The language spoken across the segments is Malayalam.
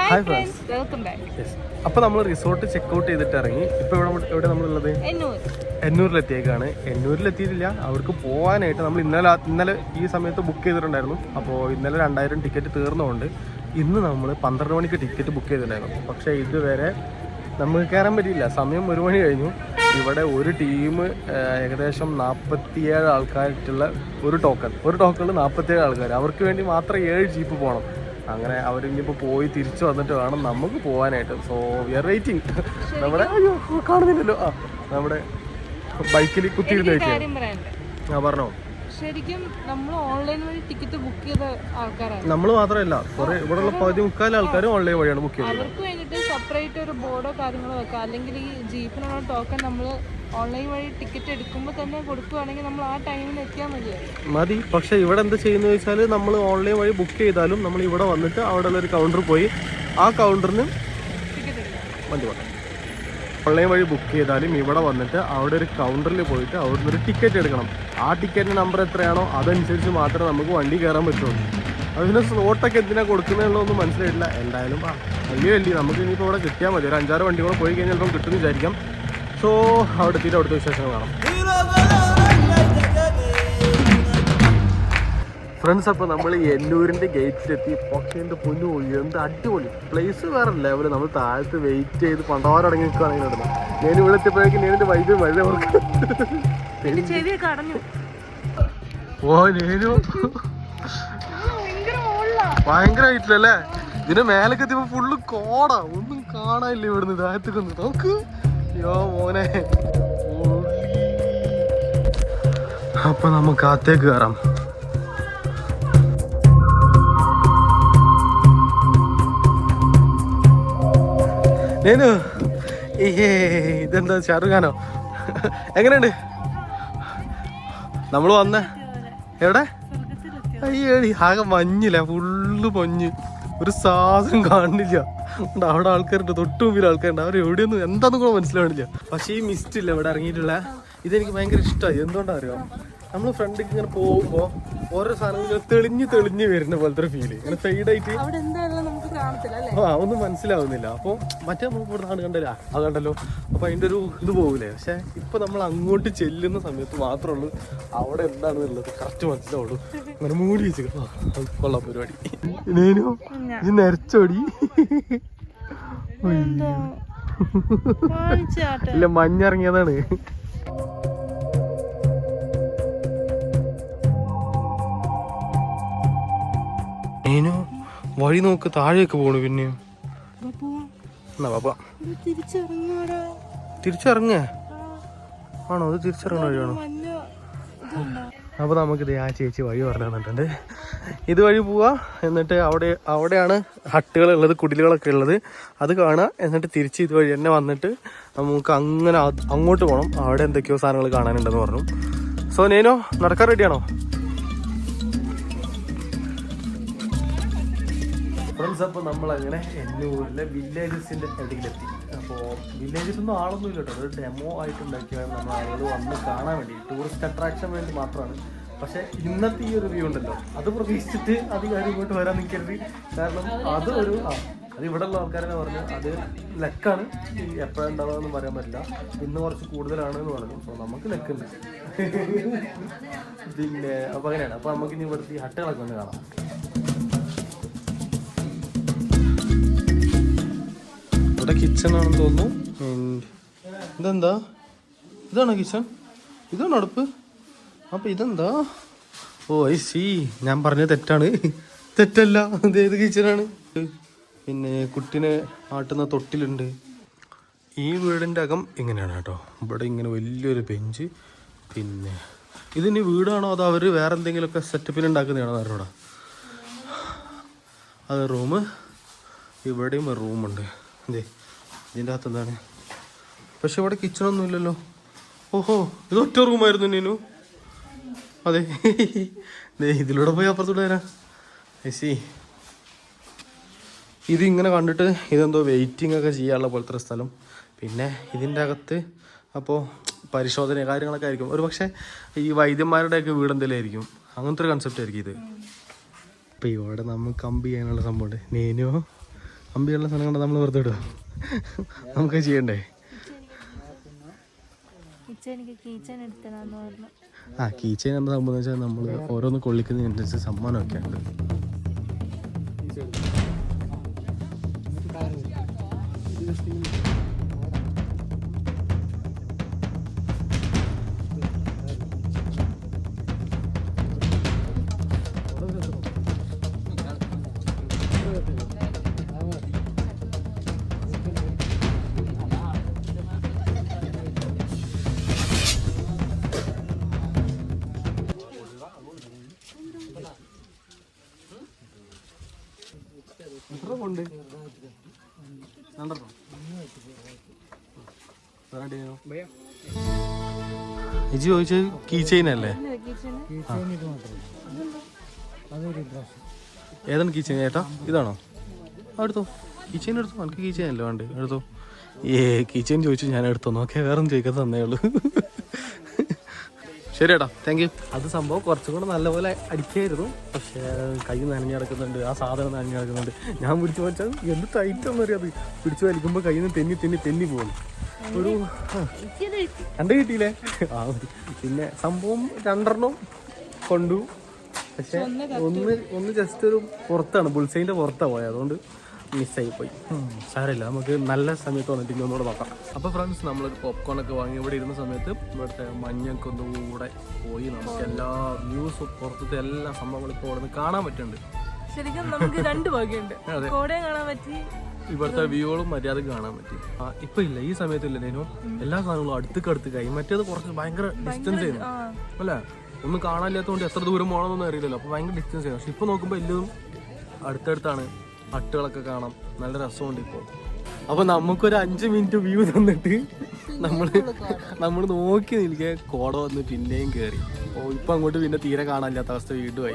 ഹായ് ഫ്രണ്ട്സ്, അപ്പോൾ നമ്മൾ റിസോർട്ട് ചെക്കൗട്ട് ചെയ്തിട്ട് ഇറങ്ങി. ഇപ്പോൾ ഇവിടെ നമ്മളുള്ളത് എന്നൂരിലെത്തിയേക്കാണ്. എന്നൂരിലെത്തിയിട്ടില്ല, അവർക്ക് പോകാനായിട്ട് നമ്മൾ ഇന്നലെ ഈ സമയത്ത് ബുക്ക് ചെയ്തിട്ടുണ്ടായിരുന്നു. അപ്പോൾ ഇന്നലെ 2000 ടിക്കറ്റ് തീർന്നുകൊണ്ട് ഇന്ന് നമ്മൾ 12 മണിക്ക് ടിക്കറ്റ് ബുക്ക് ചെയ്തിട്ടുണ്ടായിരുന്നു. പക്ഷേ ഇതുവരെ നമുക്ക് കയറാൻ പറ്റിയില്ല. സമയം 1 മണി കഴിഞ്ഞു. ഇവിടെ ഒരു ടീം ഏകദേശം 47 ആൾക്കാരായിട്ടുള്ള ഒരു ടോക്കണിൽ 47 ആൾക്കാർ. അവർക്ക് വേണ്ടി മാത്രം 7 ജീപ്പ് പോകണം. അങ്ങനെ അവരിനിപ്പോൾ പോയി തിരിച്ചു വന്നിട്ട് വേണം നമുക്ക് പോകാനായിട്ട്. So we are waiting. നമ്മുടെ കാണുന്നില്ലല്ലോ, നമ്മുടെ ബൈക്കിൽ കുത്തിയിരുന്ന് വെയിറ്റ്. പറഞ്ഞോ. ശരിക്കും നമ്മൾ ഓൺലൈൻ വഴി ടിക്കറ്റ് ബുക്ക് ചെയ്ത ആൾക്കാരാണ്. നമ്മൾ മാത്രമല്ല, കുറെ ഇവിടെയുള്ള 14 ആൾക്കാരും ഓൺലൈൻ വഴിയാണ് ബുക്ക് ചെയ്തത്. അവർക്ക് വേണ്ടിയിട്ട് സെപ്പറേറ്റ് ഒരു ബോർഡോ കാര്യങ്ങളോ വെക്കാം. അല്ലെങ്കിൽ ഈ ജീപ്പിനുള്ള ടോക്കൺ നമ്മൾ ഓൺലൈൻ വഴി ടിക്കറ്റ് എടുക്കുമ്പോൾ തന്നെ കൊടുക്കുകയാണെങ്കിൽ നമ്മൾ ആ ടൈമിന് എത്തിയാൽ മതി. പക്ഷേ ഇവിടെ എന്താ ചെയ്യുന്നത് വെച്ചാൽ, നമ്മൾ ഓൺലൈൻ വഴി ബുക്ക് ചെയ്താലും നമ്മൾ ഇവിടെ വന്നിട്ട് അവിടെ ഉള്ളൊരു കൗണ്ടർ പോയി ആ കൗണ്ടറിന് ടിക്കറ്റ് എടുക്കാം. മതി. ഓൺലൈൻ വഴി ബുക്ക് ചെയ്താലും ഇവിടെ വന്നിട്ട് അവിടെ ഒരു കൗണ്ടറിൽ പോയിട്ട് അവിടെ നിന്നൊരു ടിക്കറ്റ് എടുക്കണം. ആ ടിക്കറ്റിൻ്റെ നമ്പർ എത്രയാണോ അതനുസരിച്ച് മാത്രമേ നമുക്ക് വണ്ടി കയറാൻ പറ്റുള്ളൂ. അതിന് സ്ലോട്ടൊക്കെ എന്തിനാണ് കൊടുക്കുന്നതെന്നൊന്നും മനസ്സിലായിട്ടില്ല. എന്തായാലും വലിയ നമുക്ക് ഇനിയിപ്പോൾ ഇവിടെ കിട്ടിയാൽ മതി. ഒരു 5-6 വണ്ടി കൂടെ പോയി കഴിഞ്ഞാൽ ചിലപ്പം കിട്ടുമെന്ന് വിചാരിക്കാം. സോ അവിടെ എത്തിയിട്ട് അവിടുത്തെ വിശേഷങ്ങൾ കാണാം ഫ്രണ്ട്സ്. അപ്പോൾ നമ്മൾ എന്നൂരിൻ്റെ ഗേറ്റിലെത്തി. പക്ഷേ എൻ്റെ പൊന്നു എന്ത് അടിപൊളി പ്ലേസ്, വേറെ ലെവല്. നമ്മൾ താഴത്ത് വെയിറ്റ് ചെയ്ത് പണ്ടോരടങ്ങി നിൽക്കുകയാണെങ്കിൽ നടന്നു. ഞാൻ ഇവിടെ എത്തിയപ്പോഴേക്കും നേരിട്ട് വൈദ്യുതി മഴ ഓ നേനു ഭയങ്കരമായിട്ടില്ലല്ലേ. ഇതിന് മേലൊക്കെ എത്തിയപ്പോൾ ഫുള്ള് കോടാ, ഒന്നും കാണാനില്ല ഇവിടുന്ന് താഴത്തേക്ക് ഒന്ന് നോക്ക്. യോ മോനെ. അപ്പൊ നമുക്ക് അകത്തേക്ക് കയറാം. നേനു ഇതെന്താ ഷാറുഖ് ഖാനോ? എങ്ങനെയുണ്ട്? നമ്മൾ വന്ന എവിടെ? അയ്യേടി ആകെ മഞ്ഞില്ല, ഫുള്ള് മഞ്ഞ്, ഒരു സാധനം കാണുന്നില്ല. അവിടെ ആൾക്കാരുണ്ട്, തൊട്ട് മുമ്പിൽ ആൾക്കാരുണ്ട്. അവർ എവിടെയൊന്നും എന്താണെന്ന് കൂടെ മനസ്സിലാവണില്ല. പക്ഷേ ഈ മിസ്റ്റ് ഇല്ല ഇവിടെ ഇറങ്ങിയിട്ടുള്ള, ഇതെനിക്ക് ഭയങ്കര ഇഷ്ടമായി. എന്തുകൊണ്ടാണ് അറിയാം, നമ്മൾ ഫ്രണ്ടിലേക്ക് ഇങ്ങനെ പോകുമ്പോൾ ഓരോ സാധനങ്ങൾ തെളിഞ്ഞ് വരുന്ന പോലത്തെ ഒരു ഫീല്, ഇങ്ങനെ ഫെയ്ഡായിട്ട് ഒന്നും മനസ്സിലാവുന്നില്ല. അപ്പോൾ മറ്റേ നമ്മൾ ഇവിടെ നാട് കണ്ടല്ലോ, അത് കണ്ടല്ലോ, അപ്പോൾ അതിൻ്റെ ഒരു ഇത് പോകില്ലേ. പക്ഷേ ഇപ്പം നമ്മൾ അങ്ങോട്ട് ചെല്ലുന്ന സമയത്ത് മാത്രമേ ഉള്ളൂ അവിടെ എന്താണെന്നുള്ളത് കറക്റ്റ് മനസ്സിലാവുള്ളൂ. അങ്ങനെ മൂടി വെച്ച് കൊള്ളാം പരിപാടി. നേനു ഈ നരച്ചോടി ഇല്ല, മഞ്ഞിറങ്ങിയതാണ്. നേനു വഴി നോക്ക്, താഴേക്ക് പോണു. പിന്നെയും എന്നാ പാപ്പ തിരിച്ചിറങ്ങ ആണോ? അത് തിരിച്ചിറങ്ങുന്ന വഴിയാണോ? അപ്പോൾ നമുക്കിത് ആ ചേച്ചി വഴി പറഞ്ഞു തന്നിട്ടുണ്ട്. ഇതുവഴി പോവാ, എന്നിട്ട് അവിടെയാണ് ഹട്ടുകളുള്ളത്, കുടിലുകളൊക്കെ ഉള്ളത്, അത് കാണുക. എന്നിട്ട് തിരിച്ച് ഇതുവഴി തന്നെ വന്നിട്ട് നമുക്ക് അങ്ങനെ അങ്ങോട്ട് പോകണം. അവിടെ എന്തൊക്കെയോ സാധനങ്ങൾ കാണാനുണ്ടെന്ന് പറഞ്ഞു. സോ നേനോ, നടക്കാൻ റെഡിയാണോ? ഫ്രണ്ട്സ്, അപ്പോൾ നമ്മളങ്ങനെ എന്നൂരിലെ വില്ലേജസിൻ്റെ ഇടയിലെത്തി. അപ്പോൾ വില്ലേജസ് ഒന്നും ആളൊന്നും ഇല്ല കേട്ടോ, ഒരു ഡെമോ ആയിട്ട് ഉണ്ടാക്കിയാണ് നമ്മൾ ആളുകൾ വന്ന് കാണാൻ വേണ്ടി, ടൂറിസ്റ്റ് അട്രാക്ഷൻ വേണ്ടി മാത്രമാണ്. പക്ഷേ ഇന്നത്തെ ഈ ഒരു വ്യൂ ഉണ്ടല്ലോ, അത് പ്രതീക്ഷിച്ചിട്ട് അധികം ഇങ്ങോട്ട് വരാൻ നിൽക്കരുത്. കാരണം അത് ഇവിടെയുള്ള ആൾക്കാരെന്നെ പറഞ്ഞു അത് ലക്കാണ്, എപ്പോഴുണ്ടാവുകയെന്ന് പറയാൻ പറ്റില്ല. ഇന്ന് കുറച്ച് കൂടുതലാണ് എന്ന് പറഞ്ഞു. സോ നമുക്ക് ലക്കുണ്ട്. പിന്നെ അപ്പോൾ അങ്ങനെയാണ്. അപ്പോൾ നമുക്കിനി ഇവിടുത്തെ ഈ ഹട്ടുകളൊക്കെ ഒന്ന് കാണാം. ഇവിടെ കിച്ചൺ ആണെന്ന് തോന്നുന്നു. ഇതെന്താ? ഇതാണോ കിച്ചൺ? ഇതാണോ അടുപ്പ്? അപ്പം ഇതെന്താ? ഓ ഐ സി, ഞാൻ പറഞ്ഞത് തെറ്റല്ല. ഇതേത് കിച്ചണാണ്? പിന്നെ കുട്ടീനെ ആട്ടുന്ന തൊട്ടിലുണ്ട്. ഈ വീടിൻ്റെ അകം ഇങ്ങനെയാണ് കേട്ടോ. ഇവിടെ ഇങ്ങനെ വലിയൊരു ബെഞ്ച്. പിന്നെ ഇതിനി വീടാണോ അതോ അവർ വേറെ എന്തെങ്കിലുമൊക്കെ സെറ്റപ്പിൽ ഉണ്ടാക്കുന്നതാണോ അവരോടാ? അത് റൂം. ഇവിടെയും ഒരു റൂമുണ്ട്. അതെ, ഇതിൻ്റെ അകത്ത് എന്താണ്? പക്ഷെ ഇവിടെ കിച്ചണൊന്നും ഇല്ലല്ലോ. ഓഹോ, ഇത് ഒറ്റ റൂമായിരുന്നു നീനു. അതെ, ഇതിലൂടെ പോയി അപ്പുറത്തോട്ട് വരാം. സി ഇതിങ്ങനെ കണ്ടിട്ട് ഇതെന്തോ വെയിറ്റിംഗ് ഒക്കെ ചെയ്യാനുള്ള പോലത്തെ സ്ഥലം. പിന്നെ ഇതിൻ്റെ അകത്ത് അപ്പോൾ പരിശോധന കാര്യങ്ങളൊക്കെ ആയിരിക്കും. ഒരു പക്ഷേ ഈ വൈദ്യന്മാരുടെയൊക്കെ വീട് എന്തെങ്കിലും ആയിരിക്കും. അങ്ങനത്തെ ഒരു കൺസെപ്റ്റ് ആയിരിക്കും ഇത്. അപ്പോൾ ഇവിടെ നമുക്ക് കമ്പ് ചെയ്യാനുള്ള സംഭവമുണ്ട്. നേനോ കമ്പിയുള്ള സാധനം കൊണ്ട് നമ്മൾ വെറുതെ ഇടുക. നമുക്ക് ചെയ്യണ്ടേ? ആ കീച്ചെയിൻ എന്താ സംഭവം എന്ന് വെച്ചാൽ നമ്മൾ ഓരോന്ന് കൊള്ളിക്കുന്നതിനനുസരിച്ച് സമ്മാനമൊക്കെ ഉണ്ട്. ഇജി ചോദിച്ചത് കീ ചെയിൻ അല്ലേ? ഏതാണ് കീ ചെയിൻ ചേട്ടാ? ഇതാണോ? എടുത്തോ, കീ ചെയിൻ എടുത്തോ. എനിക്ക് കീ ചെയിൻ അല്ലേ വേണ്ട, എടുത്തോ. കീ ചെയിൻ ചോദിച്ചു, ഞാൻ എടുത്തോ. നോക്കിയാൽ വേറെ ഒന്നും ചോദിക്കാൻ തന്നേ ഉള്ളൂ. ശരി ഏട്ടാ, താങ്ക് യു. അത് സംഭവം കുറച്ചും കൂടെ നല്ലപോലെ അടിക്കായിരുന്നു, പക്ഷേ കൈ നനഞ്ഞ് കിടക്കുന്നുണ്ട്, ആ സാധനം നനഞ്ഞ് കിടക്കുന്നുണ്ട്. ഞാൻ പിടിച്ചു വെച്ചാൽ എന്ത് ടൈറ്റൊന്നും അറിയാതെ പിടിച്ചു വലിക്കുമ്പോൾ കയ്യിൽ നിന്ന് തെന്നി പോകുന്നു. ഒരു 2 കിട്ടിയില്ലേ? ആ പിന്നെ സംഭവം 2 കൊണ്ടു, പക്ഷെ ഒന്ന് ജസ്റ്റ് ഒരു പുറത്താണ്, ബുൾസൈൻ്റെ പുറത്താണ് പോയത്, അതുകൊണ്ട് മിസ്സായി പോയി. സാരമില്ല, നമുക്ക് നല്ല സമയത്ത് വന്നിട്ട് ഒന്നുകൂടെ നോക്കാം. അപ്പോൾ ഫ്രണ്ട്സ്, നമ്മളൊരു പോപ്കോണൊക്കെ വാങ്ങി ഇവിടെ ഇരുന്ന സമയത്ത് ഇവിടുത്തെ മഞ്ഞൊക്കെ ഒന്നുകൂടെ പോയി നമുക്ക് എല്ലാ വ്യൂസും പുറത്തത്തെ എല്ലാ സംഭവങ്ങളും ഇപ്പോൾ ഇവിടെ നിന്ന് കാണാൻ പറ്റുന്നുണ്ട്. ശരിക്കും നമുക്ക് 2 ഭാഗ്യമുണ്ട്, കോടയും കാണാൻ പറ്റി, ഇവിടുത്തെ വ്യൂകളും മര്യാദക്ക് കാണാൻ പറ്റി. ഇപ്പൊ ഇല്ല, ഈ സമയത്തില്ല നേനു, എല്ലാ സാധനങ്ങളും അടുത്തേക്കായി. മറ്റേത് കുറച്ച് ഭയങ്കര ഡിസ്റ്റൻസ് ആയിരുന്നു അല്ലേ? ഒന്നും കാണാനില്ലാത്തതുകൊണ്ട് എത്ര ദൂരം പോകണമെന്നൊന്നും അറിയില്ലല്ലോ, അപ്പൊ ഭയങ്കര ഡിസ്റ്റൻസ് ആയിരുന്നു. പക്ഷെ ഇപ്പൊ നോക്കുമ്പോൾ എല്ലാം അടുത്തടുത്താണ്, ഹട്ടുകളൊക്കെ കാണാം, നല്ല രസമുണ്ട് ഇപ്പോൾ. അപ്പൊ നമുക്കൊരു 5 മിനിറ്റ് വ്യൂ തന്നിട്ട് നമ്മൾ നോക്കി നിൽക്കെ കോട വന്ന് പിന്നെയും കയറി. ഇപ്പൊ അങ്ങോട്ട് പിന്നെ തീരെ കാണാനില്ലാത്ത അവസ്ഥ വീണ്ടുമായി.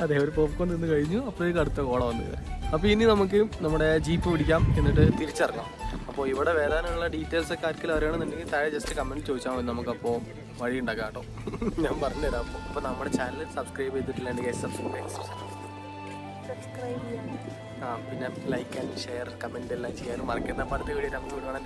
അതെ, ഒരു പോപ്കോൺ തിന്ന് കഴിഞ്ഞു, അപ്പോഴേക്കും അടുത്ത കോട വന്ന് കയറി. അപ്പൊ ഇനി നമുക്ക് നമ്മുടെ ജീപ്പ് പിടിക്കാം, എന്നിട്ട് തിരിച്ചിറങ്ങാം. അപ്പോൾ ഇവിടെ വരാനുള്ള ഡീറ്റെയിൽസ് ഒക്കെ ആർക്കെങ്കിലും അറിയണമെന്നുണ്ടെങ്കിൽ താഴെ ജസ്റ്റ് കമന്റ് ചോദിച്ചാൽ മതി, നമുക്കപ്പോൾ വഴി ഉണ്ടാക്കാം കേട്ടോ. ഞാൻ പറഞ്ഞുതരാം. അപ്പോൾ നമ്മുടെ ചാനൽ സബ്സ്ക്രൈബ് ചെയ്തിട്ടില്ലെങ്കിൽ പിന്നെ ലൈക്ക് ആൻഡ് ഷെയർ കമന്റ് എല്ലാം ചെയ്യാനും മറക്കുന്ന. അടുത്ത വീഡിയോ നമുക്ക് വിടുവാണ്.